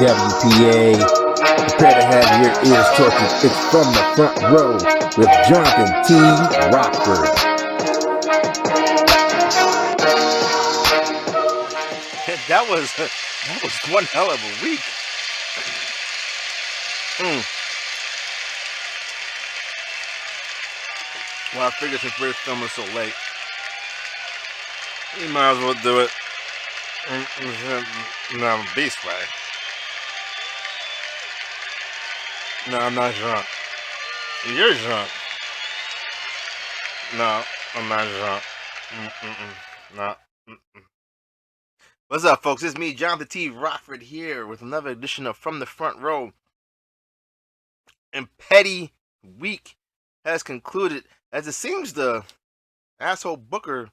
WPA, prepare to have your ears tortured. It's From the Front Row with Johnathan T. Rokford. That was one hell of a week. Well, I figured since we're filming so late, we might as well do it. No, I'm beast way. No, I'm not drunk. You're drunk. No, I'm not drunk. No. What's up, folks? It's me, Johnathan T. Rokford, here with another edition of From the Front Row. And Petty Week has concluded, as it seems the asshole Booker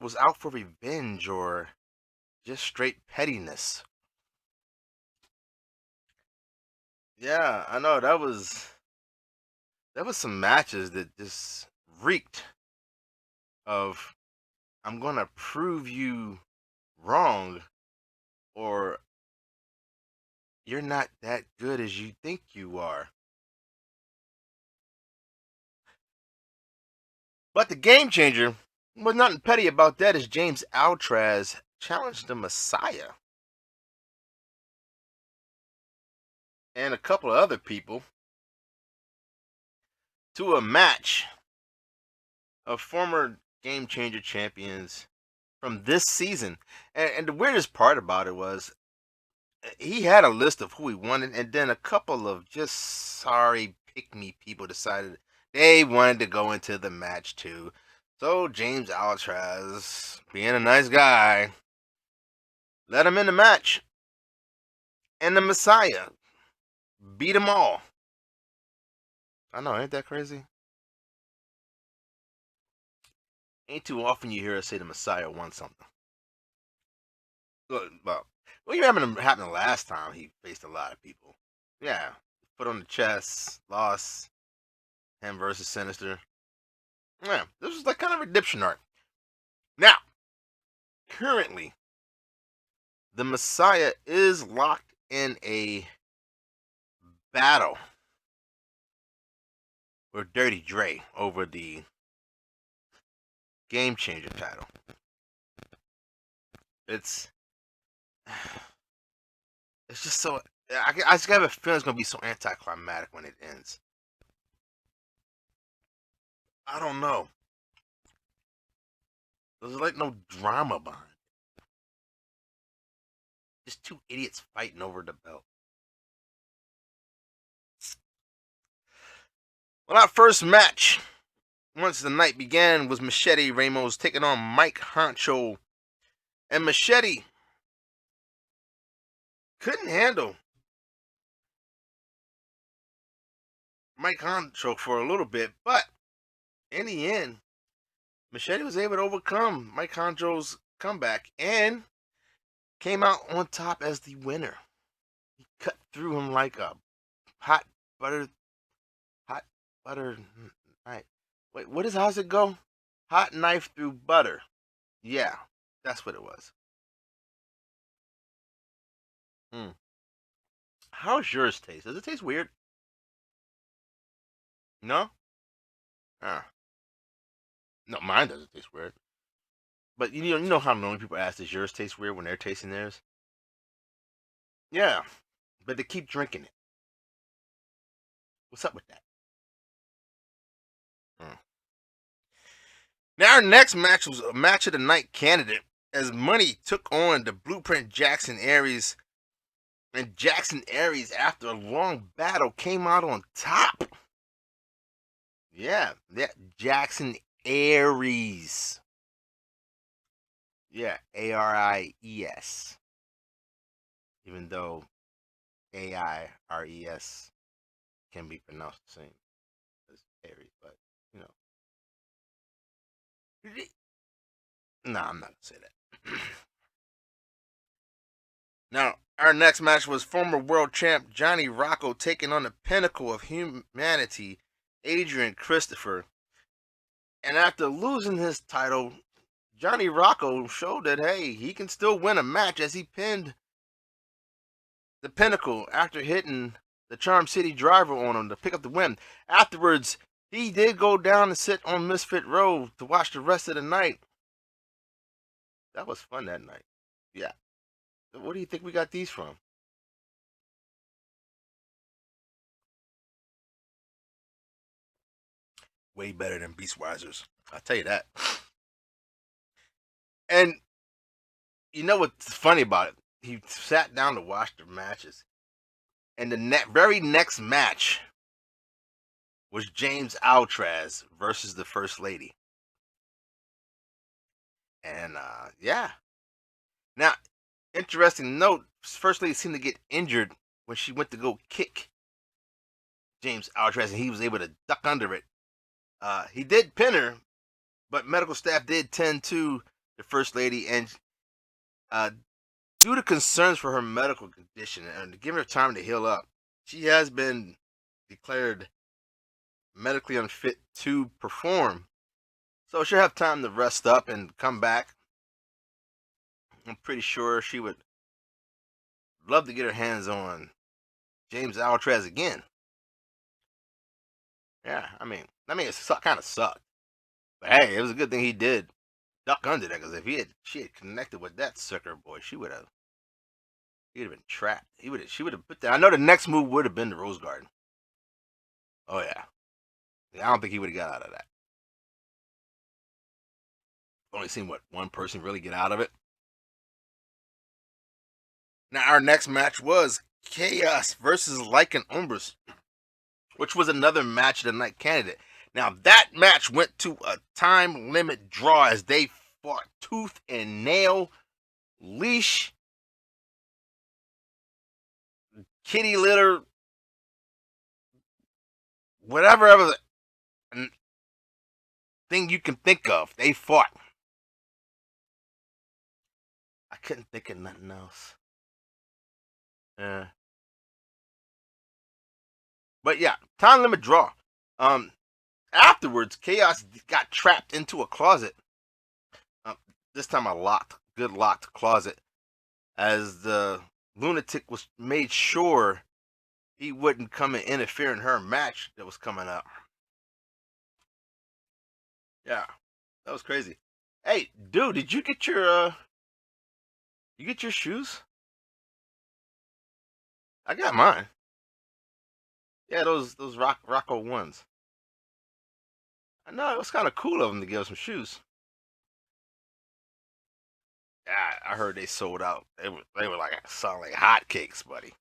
was out for revenge or just straight pettiness. Yeah, I know there was some matches that just reeked of I'm gonna prove you wrong, or you're not that good as you think you are. But the game changer was nothing petty about that, as James Altraz challenged the Messiah and a couple of other people to a match of former Game Changer champions from this season. And the weirdest part about it was he had a list of who he wanted, and then a couple of just sorry pick-me people decided they wanted to go into the match too. So James Altraz, being a nice guy, let him in the match. And the Messiah beat them all. I know, ain't that crazy? Ain't too often you hear us say the Messiah won something. Well, you remember happened last time he faced a lot of people. Yeah, put on the chest, lost, him versus Sinister. Yeah, this was like kind of a redemption arc. Now, currently, the Messiah is locked in a battle with Dirty Dre over the Game Changer title. It's just so, I just have a feeling it's going to be so anticlimactic when it ends. I don't know. There's like no drama behind it. Just two idiots fighting over the belt. Well, our first match, once the night began, was Machete Ramos taking on Mike Honcho. And Machete couldn't handle Mike Honcho for a little bit, but in the end, Machete was able to overcome Mike Honcho's comeback and came out on top as the winner. He cut through him like a hot butter knife. Wait, how's it go? Hot knife through butter. Yeah, that's what it was. How's yours taste? Does it taste weird? No? No, mine doesn't taste weird. But you know how normally people ask, does yours taste weird when they're tasting theirs? Yeah, but they keep drinking it. What's up with that? Now our next match was a match of the night candidate, as Money took on the Blueprint Jackson Aries. And Jackson Aries, after a long battle, came out on top. Yeah, Jackson Aries. Yeah, Aries. Even though Aires can be pronounced the same as Aries, but you know. No, I'm not gonna say that. Now, our next match was former world champ Johnny Rocco taking on the pinnacle of humanity, Adrian Christopher. And after losing his title, Johnny Rocco showed that, hey, he can still win a match, as he pinned the Pinnacle after hitting the Charm City Driver on him to pick up the win. Afterwards, he did go down and sit on Misfit Row to watch the rest of the night. That was fun that night. Yeah. What do you think we got these from? Way better than Beastwisers. I'll tell you that. And you know what's funny about it? He sat down to watch the matches. And the very next match was James Altraz versus the First Lady. And yeah. Now, interesting note, First Lady seemed to get injured when she went to go kick James Altraz, and he was able to duck under it. He did pin her, but medical staff did tend to the First Lady, and due to concerns for her medical condition and to give her time to heal up, she has been declared medically unfit to perform. So she'll have time to rest up and come back. I'm pretty sure she would love to get her hands on James Altraz again. Yeah, I mean, it kind of sucked. But hey, it was a good thing he did duck under that, because if she had connected with that sucker boy, he'd have been trapped. She would have put that. I know the next move would have been the Rose Garden. Oh yeah. I don't think he would have got out of that. Only seen one person really get out of it. Now our next match was Chaos versus Lycan Umbras, which was another match of the night candidate. Now that match went to a time limit draw as they fought tooth and nail, leash, kitty litter, whatever other thing you can think of. They fought. I couldn't think of nothing else. But yeah, time limit draw. Afterwards, Chaos got trapped into a closet. This time a good locked closet, as the lunatic was made sure he wouldn't come and interfere in her match that was coming up. Yeah, that was crazy. Hey, dude, did you get your shoes? I got mine. Yeah, those Rocco ones. I know, it was kind of cool of them to give us some shoes. Yeah, I heard they sold out. They were like selling like hotcakes, buddy.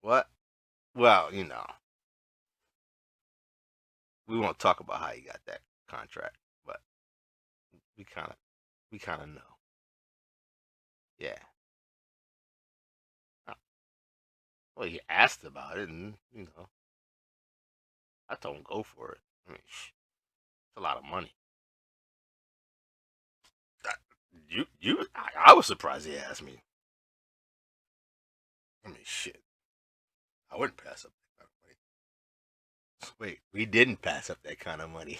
What? Well, we won't talk about how you got that contract, but we kind of know. Yeah. Well, you asked about it, and I told him go for it. I mean, it's a lot of money. I was surprised he asked me. I mean, shit. I wouldn't pass up that kind of money. Wait, we didn't pass up that kind of money.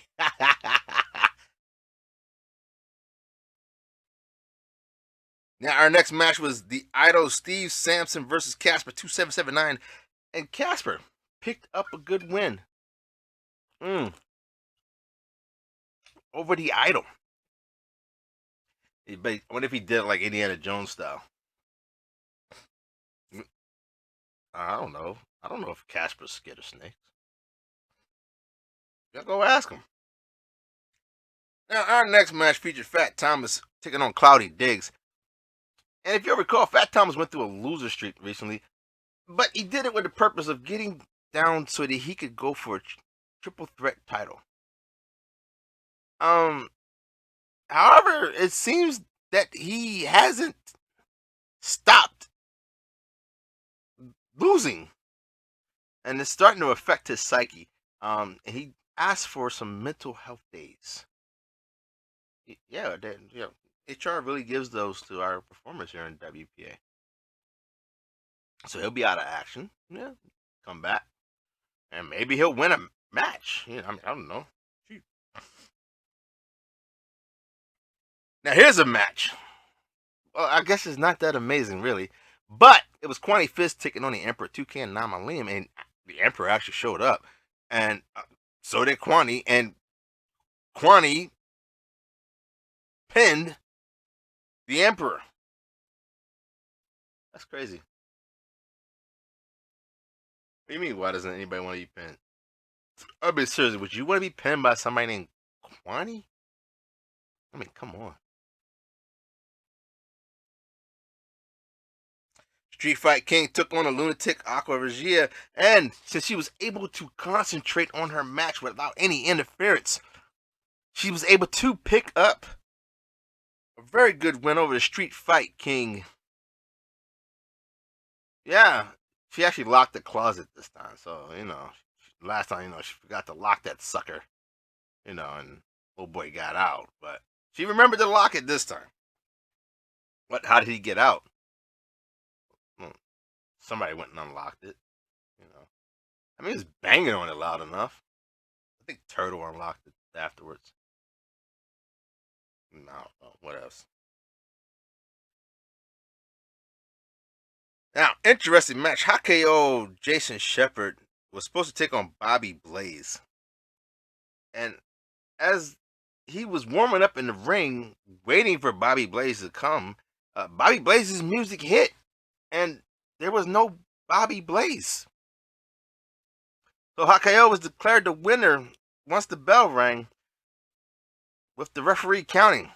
Now, our next match was the Idol Steve Sampson versus Casper 2779. And Casper picked up a good win over the Idol. What if he did it like Indiana Jones style? I don't know. I don't know if Casper's scared of snakes. You go ask him. Now, our next match featured Fat Thomas taking on Cloudy Diggs. And if you recall, Fat Thomas went through a loser streak recently, but he did it with the purpose of getting down so that he could go for a triple threat title. However, it seems that he hasn't stopped losing, and it's starting to affect his psyche. And he asked for some mental health days. Yeah, HR really gives those to our performers here in WPA. So he'll be out of action. Yeah, come back, and maybe he'll win a match. I don't know. Now here's a match. Well, I guess it's not that amazing, really. But it was Kwani Fist taking on the Emperor 2K and Namalim, and the Emperor actually showed up. And so did Kwani, and Kwani pinned the Emperor. That's crazy. What do you mean, why doesn't anybody want to be pinned? I'll be serious, would you want to be pinned by somebody named Kwani? I mean, come on. Street Fight King took on a lunatic Aqua Regia, and since she was able to concentrate on her match without any interference, she was able to pick up a very good win over the Street Fight King. Yeah, she actually locked the closet this time, so, last time, she forgot to lock that sucker, and old boy got out, but she remembered to lock it this time. How did he get out? Somebody went and unlocked it, I mean, he was banging on it loud enough. I think Turtle unlocked it afterwards. No, what else? Now, interesting match. HKO Jason Shepard was supposed to take on Bobby Blaze. And as he was warming up in the ring, waiting for Bobby Blaze to come, Bobby Blaze's music hit. And there was no Bobby Blaze. So HKO was declared the winner once the bell rang, with the referee counting.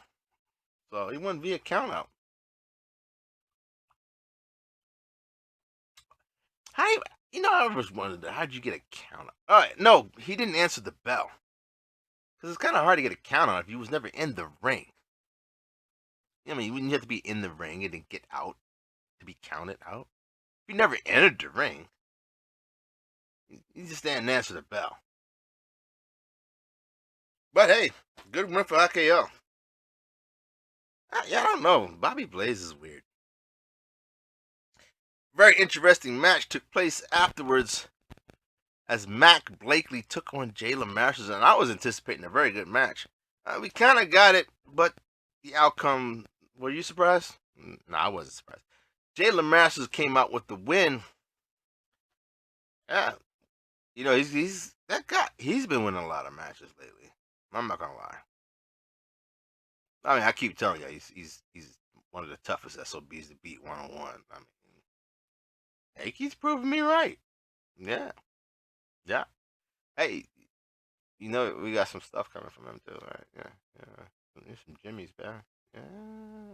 So he won via countout. I always wondered, how'd you get a count out? All right, no, he didn't answer the bell. Because it's kind of hard to get a count out if you was never in the ring. I mean, you wouldn't have to be in the ring and then get out to be counted out. If you never entered the ring, you just stand and answer the bell. But hey, good win for RKO. I don't know. Bobby Blaze is weird. Very interesting match took place afterwards as Mac Blakely took on Jayla Masters, and I was anticipating a very good match. We kind of got it, but the outcome, were you surprised? No, I wasn't surprised. Jayla Masters came out with the win. Yeah, he's that guy. He's been winning a lot of matches lately. I'm not gonna lie. I mean, I keep telling you, he's one of the toughest SOBs to beat 1-on-1. I mean, he keeps proving me right. Yeah. Hey, we got some stuff coming from him too, right? Yeah. There's some Jimmy's back. Yeah,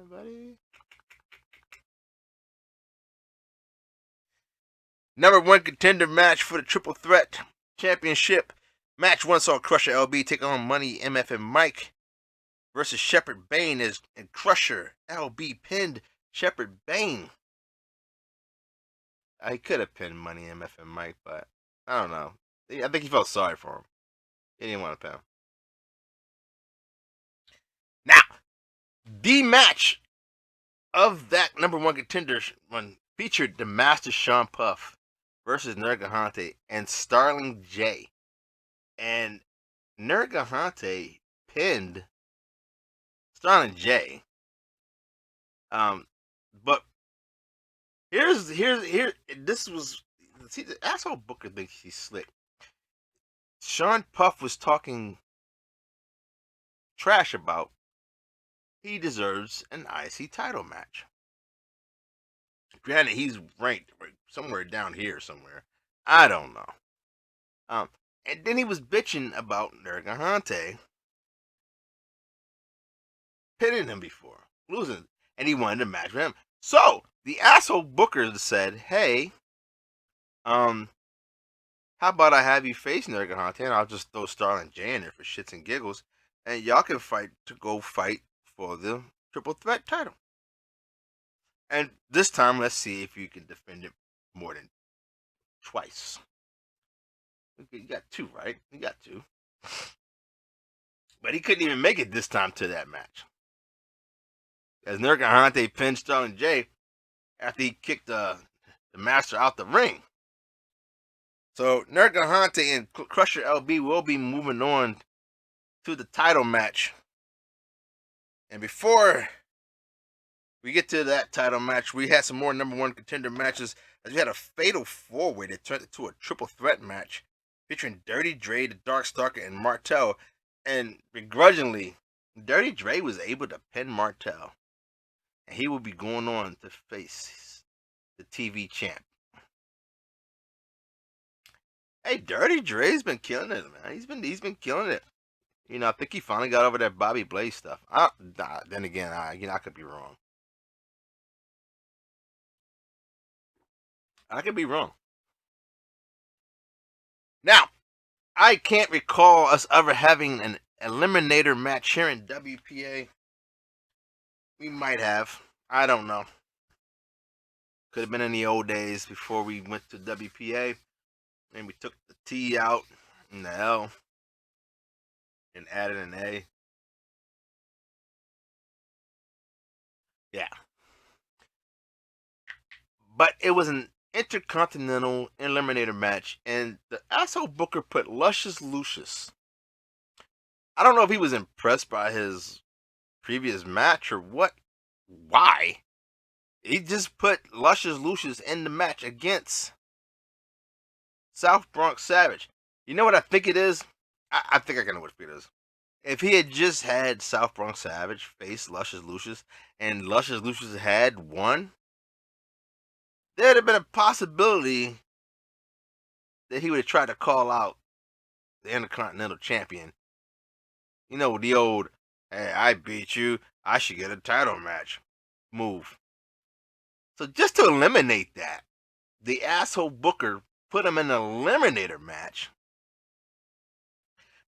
buddy. Number 1 contender match for the Triple Threat Championship. Match 1 saw Crusher LB take on Money MF and Mike versus Shepard Bane, and Crusher LB pinned Shepard Bane. I could have pinned Money MF and Mike, but I don't know. I think he felt sorry for him. He didn't want to pin him. Now, the match of that number 1 contender one featured the Master Sean Puff versus Nergahante and Starling J. And Nergahante pinned Starling J. But this was, see, the asshole Booker thinks he's slick. Sean Puff was talking trash about he deserves an IC title match. Granted, he's ranked somewhere down here somewhere. I don't know. And then he was bitching about Nergahante pinning him before, losing, and he wanted a match with him. So the asshole Booker said, "Hey, how about I have you face Nergahante, and I'll just throw Starling J in there for shits and giggles, and y'all can fight for the Triple Threat title. And this time, let's see if you can defend it more than twice." You got 2, right? You got 2. But he couldn't even make it this time to that match, as Nergahante pinned Starling J after he kicked the Master out the ring. So Nergahante and Crusher LB will be moving on to the title match And before we get to that title match, we had some more number one contender matches, as we had a fatal four-way that turned into a triple threat match featuring Dirty Dre, the Darkstalker, and Martel. And begrudgingly, Dirty Dre was able to pin Martel, and he will be going on to face the TV champ. Hey, Dirty Dre's been killing it, man. He's been killing it. You know, I think he finally got over that Bobby Blaze stuff. Then again, I could be wrong. I could be wrong. Now, I can't recall us ever having an eliminator match here in WPA. We might have. I don't know. Could have been in the old days before we went to WPA. And we took the T out and the L and added an A. Yeah. But it was an intercontinental eliminator match, and the asshole booker put Luscious Lucius. I don't know if he was impressed by his previous match or what. Why? He just put Luscious Lucius in the match against South Bronx Savage. You know what I think it is? I think I can know what it is. If he had just had South Bronx Savage face Luscious Lucius and Luscious Lucius had won, there'd have been a possibility that he would have tried to call out the Intercontinental Champion. You know, the old, hey, I beat you, I should get a title match move. So just to eliminate that, the asshole booker put him in an eliminator match.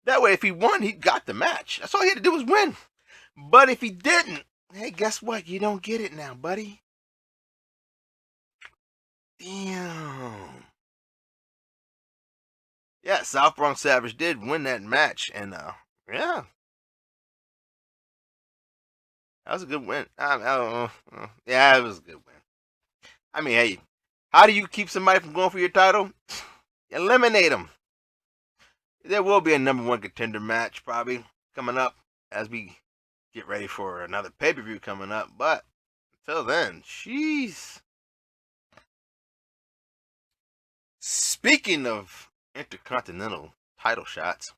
That way, if he won, he got the match. That's all he had to do was win. But if he didn't, hey, guess what? You don't get it now, buddy. Damn. Yeah, South Bronx Savage did win that match, and yeah, that was a good win. I don't know. Yeah, it was a good win. I mean, hey, how do you keep somebody from going for your title? Eliminate them. There will be a number one contender match probably coming up as we get ready for another pay-per-view coming up. But until then, jeez. Speaking of intercontinental title shots,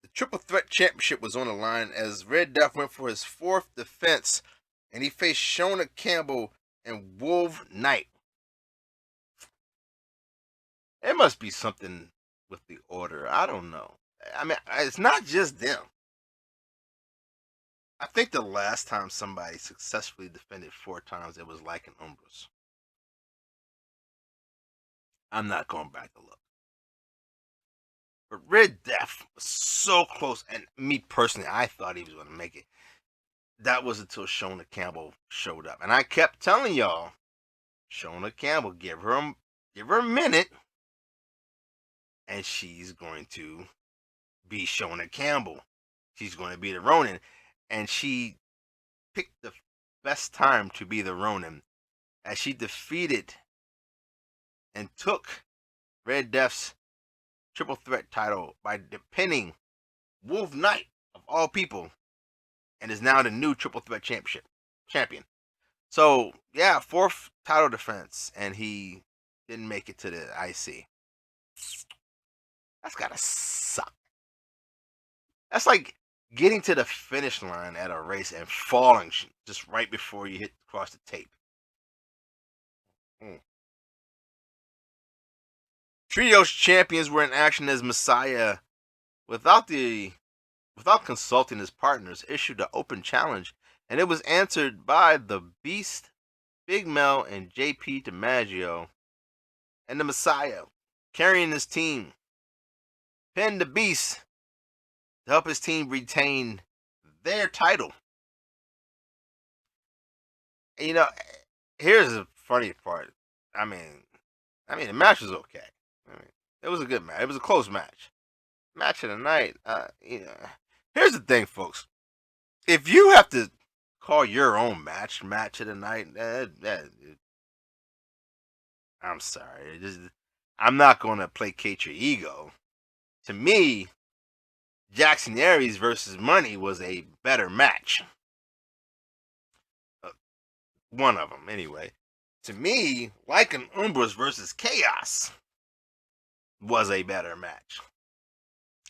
the Triple Threat Championship was on the line as Red Death went for his fourth defense, and he faced Shona Campbell and Wolf Knight. It must be something with the order. I don't know. I mean, it's not just them. I think the last time somebody successfully defended 4 times, it was like an Umbros. I'm not going back to look. But Red Death was so close, and me personally, I thought he was going to make it. That was until Shona Campbell showed up, and I kept telling y'all, Shona Campbell, give her a minute, and she's going to be Shona Campbell. She's going to be the Ronin, and she picked the best time to be the Ronin, as she defeated and took Red Death's Triple Threat title by pinning Wolf Knight, of all people, and is now the new Triple Threat champion. So, yeah, 4th title defense, and he didn't make it to the IC. That's gotta suck. That's like getting to the finish line at a race and falling just right before you hit across the tape. Trios champions were in action as Messiah, without consulting his partners, issued an open challenge, and it was answered by the Beast, Big Mel, and JP DiMaggio. And the Messiah, carrying his team, pinned the Beast to help his team retain their title. And, you know, here's the funny part. I mean, the match was okay. It was a good match. It was a close match. Match of the night. Here's the thing, folks. If you have to call your own match of the night, I'm sorry. I'm not going to placate your ego. To me, Jackson Aries versus Money was a better match. One of them, anyway. To me, Lycan Umbras versus Chaos was a better match.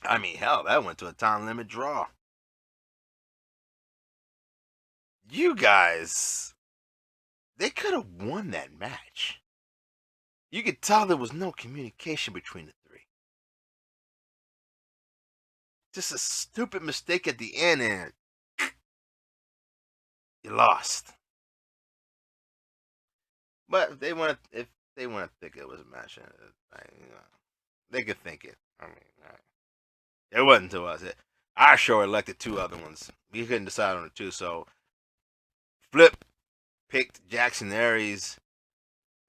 I mean, hell, that went to a time limit draw. You guys, they could have won that match. You could tell there was no communication between the three. Just a stupid mistake at the end, and you lost. But if they want to think it was a match, they could think it. I mean, it wasn't to us. I sure elected two other ones. We couldn't decide on the two, so Flip picked Jackson Aries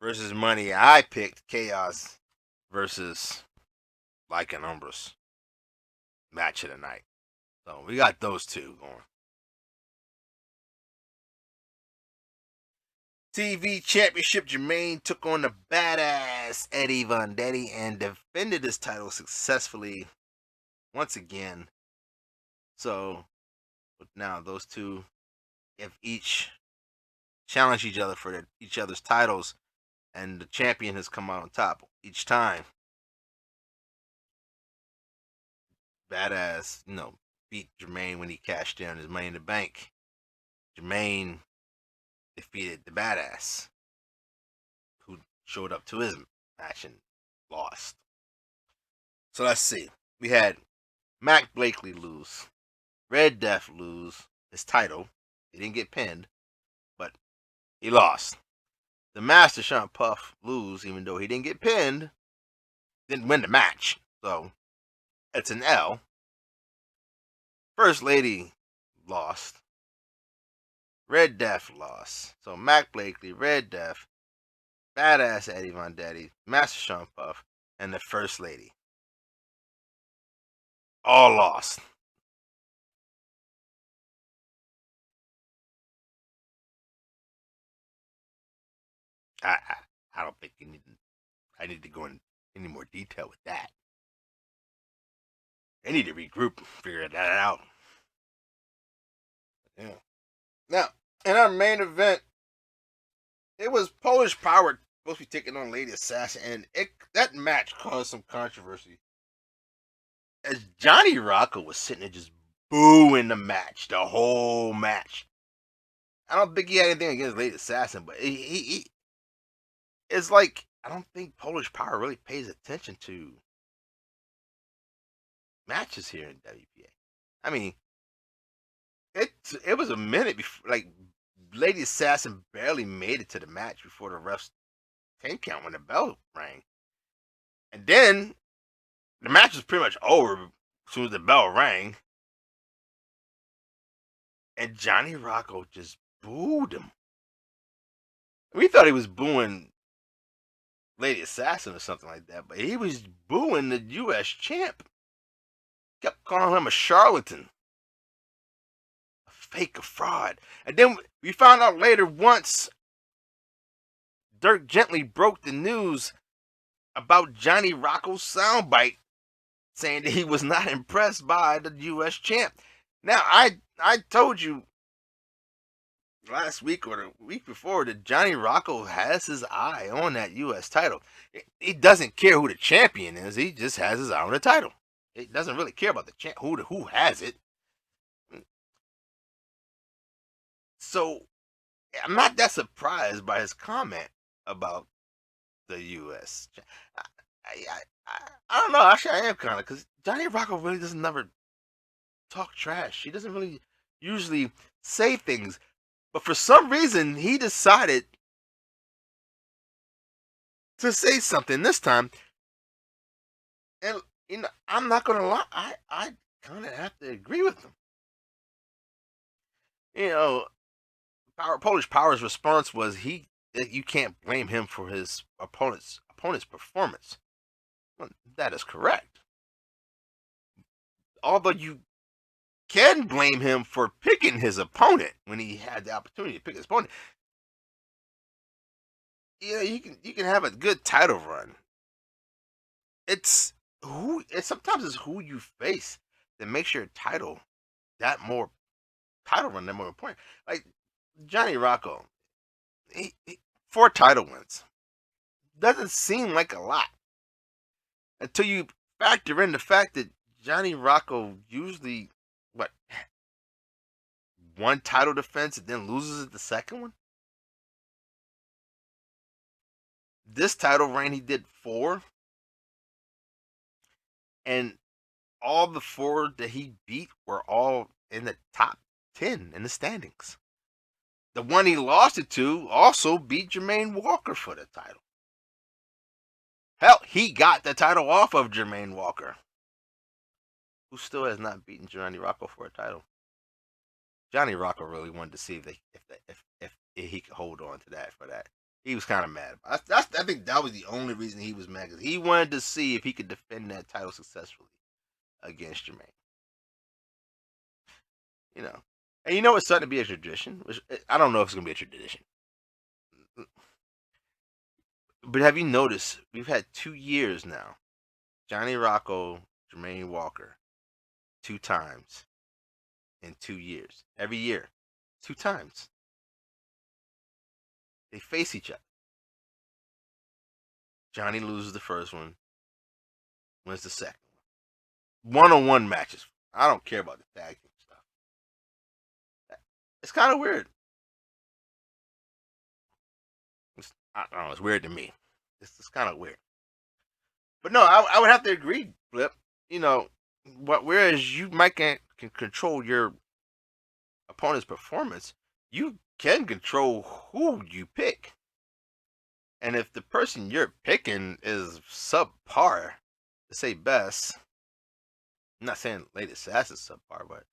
versus Money. I picked Chaos versus Lycan Umbras. Match of the night. So we got those two going. TV Championship, Jermaine took on the badass Eddie Vendetti and defended his title successfully once again. So now those two have each challenged each other for each other's titles, and the champion has come out on top each time. Badass, beat Jermaine when he cashed in his Money in the Bank. Jermaine defeated the badass, who showed up to his match and lost. So let's see. We had Mac Blakely lose, Red Death lose his title. He didn't get pinned, but he lost. The Master Sean Puff lose, even though he didn't get pinned, didn't win the match. So it's an L. First Lady lost. Red Death lost. So Mac Blakely, Red Death, Badass Eddie Vendetti, Master Sean Puff, and the First Lady all lost. I don't think I need to go in any more detail with that. They need to regroup, figure that out. Yeah. Now, in our main event, it was Polish Power supposed to be taking on Lady Assassin, and that match caused some controversy. As Johnny Rocco was sitting there just booing the match, the whole match. I don't think he had anything against Lady Assassin, but he it's like, I don't think Polish Power really pays attention to matches here in WPA. I mean, it was a minute before, like, Lady Assassin barely made it to the match before the ref's 10 count when the bell rang. And then the match was pretty much over as soon as the bell rang. And Johnny Rocco just booed him. We thought he was booing Lady Assassin or something like that, but he was booing the U.S. champ. Kept calling him a charlatan, a fake, a fraud. And then we found out later, once Dirk Gently broke the news about Johnny Rocco's soundbite, saying that he was not impressed by the U.S. champ. Now, I told you last week or the week before that Johnny Rocco has his eye on that U.S. title. He doesn't care who the champion is. He just has his eye on the title. He doesn't really care about the who has it. So I'm not that surprised by his comment about the U.S. I don't know. Actually, I am kind of, because Johnny Rocco really doesn't never talk trash. He doesn't really usually say things. But for some reason, he decided to say something this time. And, I'm not going to lie. I kind of have to agree with him. Polish Power's response was you can't blame him for his opponent's performance. Well, that is correct. Although you can blame him for picking his opponent when he had the opportunity to pick his opponent. You can have a good title run. Sometimes it's who you face that makes your title run that more important. Like Johnny Rocco, 4 title wins doesn't seem like a lot until you factor in the fact that Johnny Rocco usually what 1 title defense and then loses the second one. This title reign he did 4, and all the 4 that he beat were all in the top 10 in the standings. The one he lost it to also beat Jermaine Walker for the title. Hell, he got the title off of Jermaine Walker, who still has not beaten Johnny Rocco for a title. Johnny Rocco really wanted to see if he could hold on to that for that. He was kind of mad. I think that was the only reason he was mad, because he wanted to see if he could defend that title successfully against Jermaine. You know, and you know it's starting to be a tradition. Which I don't know if it's gonna be a tradition, but have you noticed we've had 2 years now? Johnny Rocco, Jermaine Walker, 2 times in 2 years. Every year, 2 times. They face each other. Johnny loses the first one, wins the second one. 1-on-1 matches. I don't care about the tag team stuff. It's kind of weird. I don't know. It's weird to me. It's kind of weird. But no, I would have to agree, Flip. You know, whereas you might can control your opponent's performance, you can control who you pick. And if the person you're picking is subpar, to say best, I'm not saying Lady Sass is subpar, but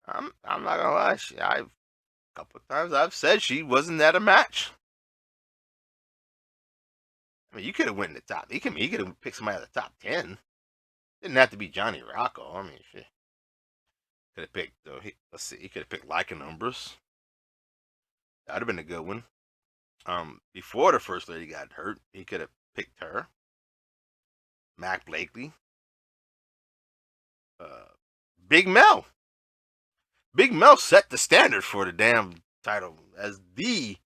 I'm not gonna lie. A couple of times I've said she wasn't at a match. I mean, you could have went in the top. He could have picked somebody out of the top 10. Didn't have to be Johnny Rocco. I mean, shit. Could have picked. Let's see. He could have picked Lycan Umbris. That'd have been a good one. Before the first lady got hurt, he could have picked her. Mac Blakely. Big Mel. Big Mel set the standard for the damn title as the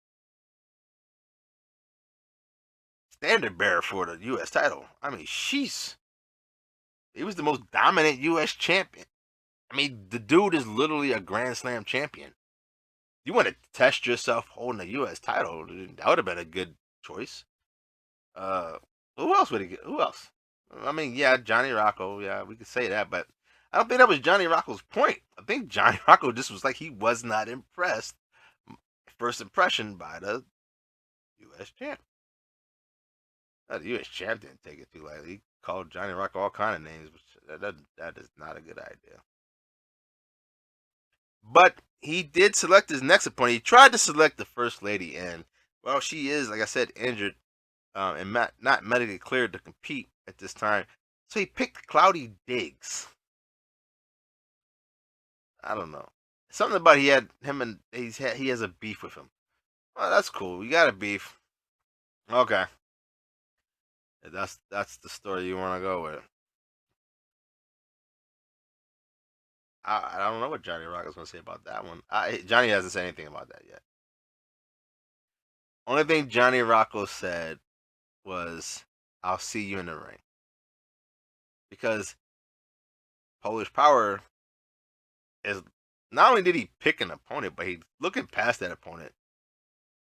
standard bearer for the U.S. title. I mean, he was the most dominant U.S. champion. I mean, the dude is literally a Grand Slam champion. You want to test yourself holding a U.S. title, that would have been a good choice. Who else would he get? Who else? I mean, yeah, Johnny Rocco. Yeah, we could say that, but I don't think that was Johnny Rocco's point. I think Johnny Rocco just was like he was not impressed. First impression by the U.S. champ. The U.S. champ didn't take it too lightly. He called Johnny Rocco all kind of names, which that is not a good idea. But he did select his next opponent. He tried to select the first lady, and well, she is, like I said, injured and not medically cleared to compete at this time. So he picked Cloudy Diggs. I don't know. Something about he has a beef with him. Well, that's cool. You got a beef. Okay. That's the story you want to go with. I don't know what Johnny Rocco's going to say about that one. Johnny hasn't said anything about that yet. Only thing Johnny Rocco said was, "I'll see you in the ring." Because Polish Power is, not only did he pick an opponent, but he's looking past that opponent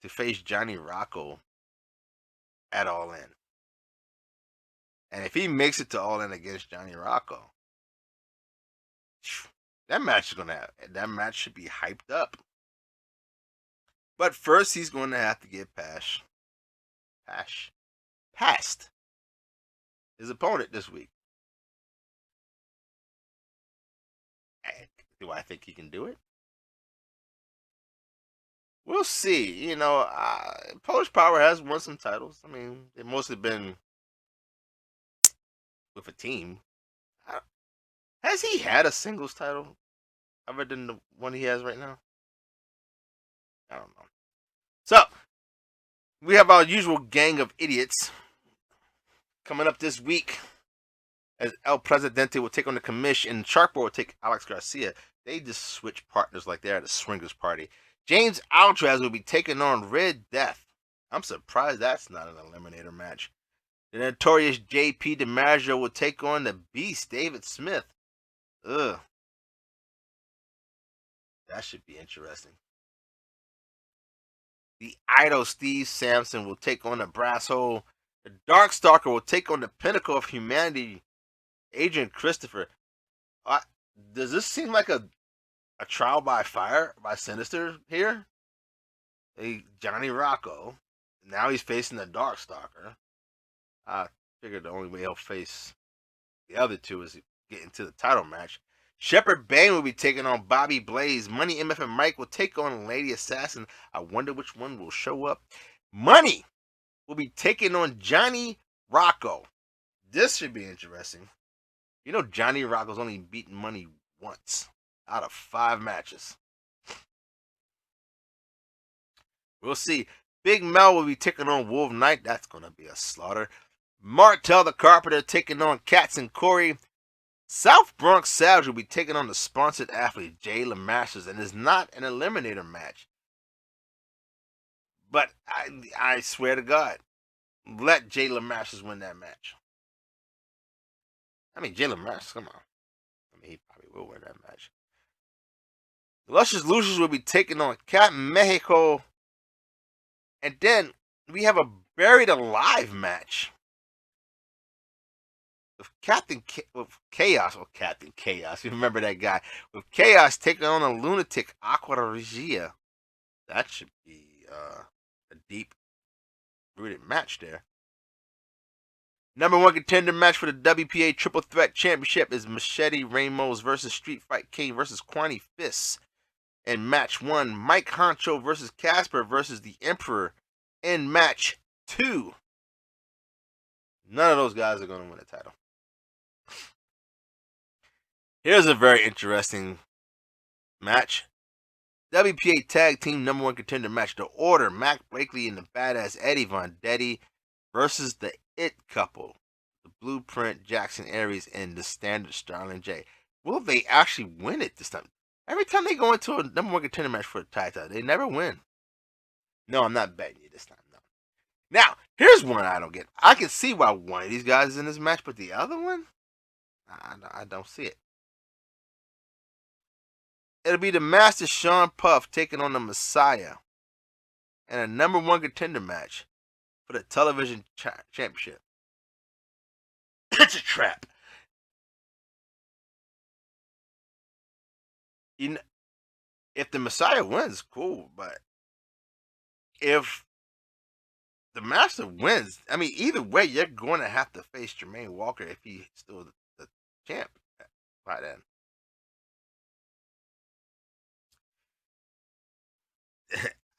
to face Johnny Rocco at All In. And if he makes it to All In against Johnny Rocco, that match should be hyped up. But first, he's going to have to get past his opponent this week. Do I think he can do it? We'll see. You know, Polish Power has won some titles. I mean, they've mostly been with a team. Has he had a singles title other than the one he has right now? I don't know. So, we have our usual gang of idiots coming up this week as El Presidente will take on the Commission, and Sharkboy will take Alex Garcia. They just switch partners like they're at a swingers party. James Altrez will be taking on Red Death. I'm surprised that's not an eliminator match. The notorious JP DiMaggio will take on the Beast, David Smith. Ugh. That should be interesting. The Idol Steve Sampson will take on the Brass Hole. The Darkstalker will take on the Pinnacle of Humanity, Adrian Christopher. Does this seem like a trial by fire by Sinister here? Johnny Rocco. Now he's facing the Darkstalker. I figured the only way he'll face the other two is get into the title match. Shepard Bane will be taking on Bobby Blaze. Money MF and Mike will take on Lady Assassin. I wonder which one will show up. Money will be taking on Johnny Rocco. This should be interesting. You know Johnny Rocco's only beaten Money once out of 5 matches. We'll see. Big Mel will be taking on Wolf Knight. That's going to be a slaughter. Martel the Carpenter taking on Cats and Corey. South Bronx Savage will be taking on the sponsored athlete Jay LaMasters, and it's not an eliminator match. But I swear to God, let Jay LaMasters win that match. I mean, Jay LaMasters, come on. I mean, he probably will win that match. The Luscious Losers will be taking on Captain Mexico. And then we have a Buried Alive match. With Chaos. You remember that guy. With Chaos taking on a lunatic Aqua Regia. That should be a deep-rooted match there. Number 1 contender match for the WPA Triple Threat Championship is Machete Ramos versus Street Fight King versus Quani Fists. In match 1, Mike Honcho versus Casper versus the Emperor. In match 2, none of those guys are going to win a title. Here's a very interesting match. WPA Tag Team number 1 contender match. The Order, Mac Blakely and the Badass Eddie Von Detty versus the It Couple. The Blueprint, Jackson Aries, and the Standard Starling J. Will they actually win it this time? Every time they go into a number 1 contender match for the title, they never win. No, I'm not betting you this time. No. Now, here's one I don't get. I can see why one of these guys is in this match, but the other one, I don't see it. It'll be the Master Sean Puff taking on the Messiah in a number 1 contender match for the television championship. It's a trap. You know, if the Messiah wins, cool, but if the Master wins, I mean, either way, you're going to have to face Jermaine Walker if he's still the champ by then.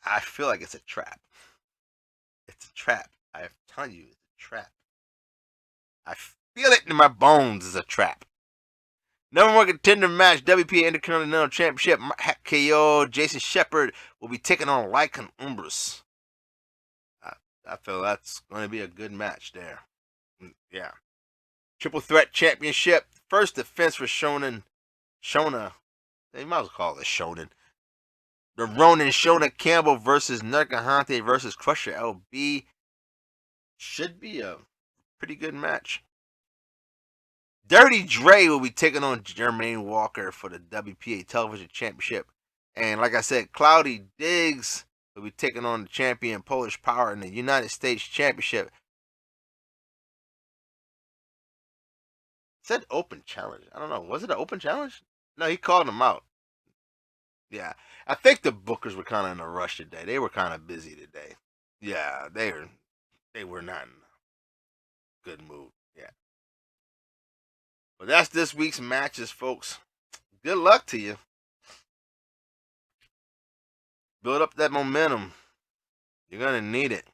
I feel like it's a trap. It's a trap. I'm telling you, it's a trap. I feel it in my bones. It's a trap. Number 1 contender match, WPA Intercontinental Championship, KO, Jason Shepard will be taking on Lycan Umbris. I feel that's going to be a good match there. Yeah. Triple Threat Championship, first defense for Shona. They might as well call it Shonen. The Ronin Shona Campbell versus Nerkahante versus Crusher LB. Should be a pretty good match. Dirty Dre will be taking on Jermaine Walker for the WPA Television Championship. And like I said, Cloudy Diggs will be taking on the champion Polish Power in the United States Championship. It said open challenge. I don't know. Was it an open challenge? No, he called him out. Yeah. I think the bookers were kind of in a rush today. They were kind of busy today. Yeah, they were not in a good mood. Yeah. But that's this week's matches, folks. Good luck to you. Build up that momentum. You're going to need it.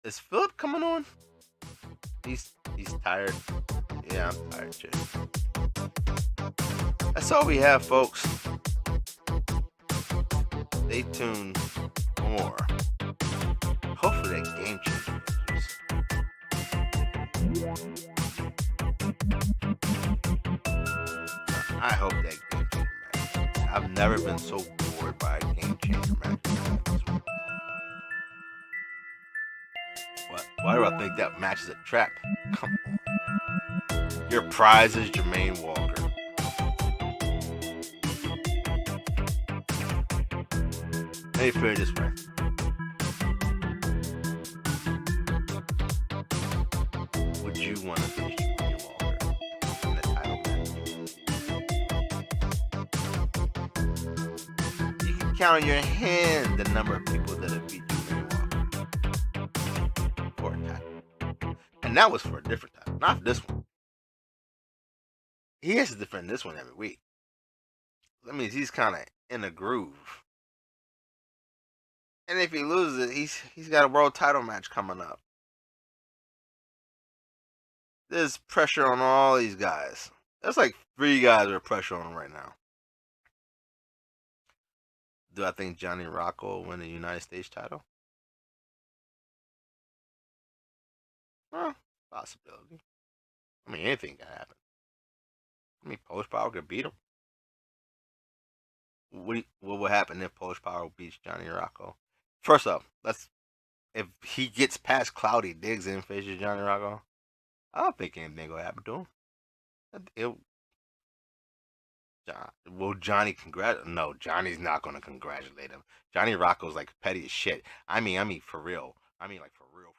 Is Philip coming on? He's tired. Yeah, I'm tired too. That's all we have, folks. Stay tuned for more. Hopefully that game changer. I hope that game changer match. I've never been so bored by a game changer match. What? Why do I think that match is a trap? Come on. Your prize is Jermaine Walker. Let me put it this way. Would you want to face Jermaine Walker in the title match? You can count on your hand the number of people that have beat Jermaine Walker for a title. And that was for a different title, not this one. He has to defend this one every week. That means he's kind of in a groove. And if he loses it, he's got a world title match coming up. There's pressure on all these guys. There's like 3 guys with pressure on him right now. Do I think Johnny Rocco will win the United States title? Well, possibility. I mean, anything can happen. I mean, Polish Power could beat him. What will happen if Polish Power beats Johnny Rocco? First off, if he gets past Cloudy Diggs and faces Johnny Rocco, I don't think anything will happen to him. Will Johnny congratulate? No, Johnny's not going to congratulate him. Johnny Rocco's like petty as shit. I mean, for real. I mean, like for real.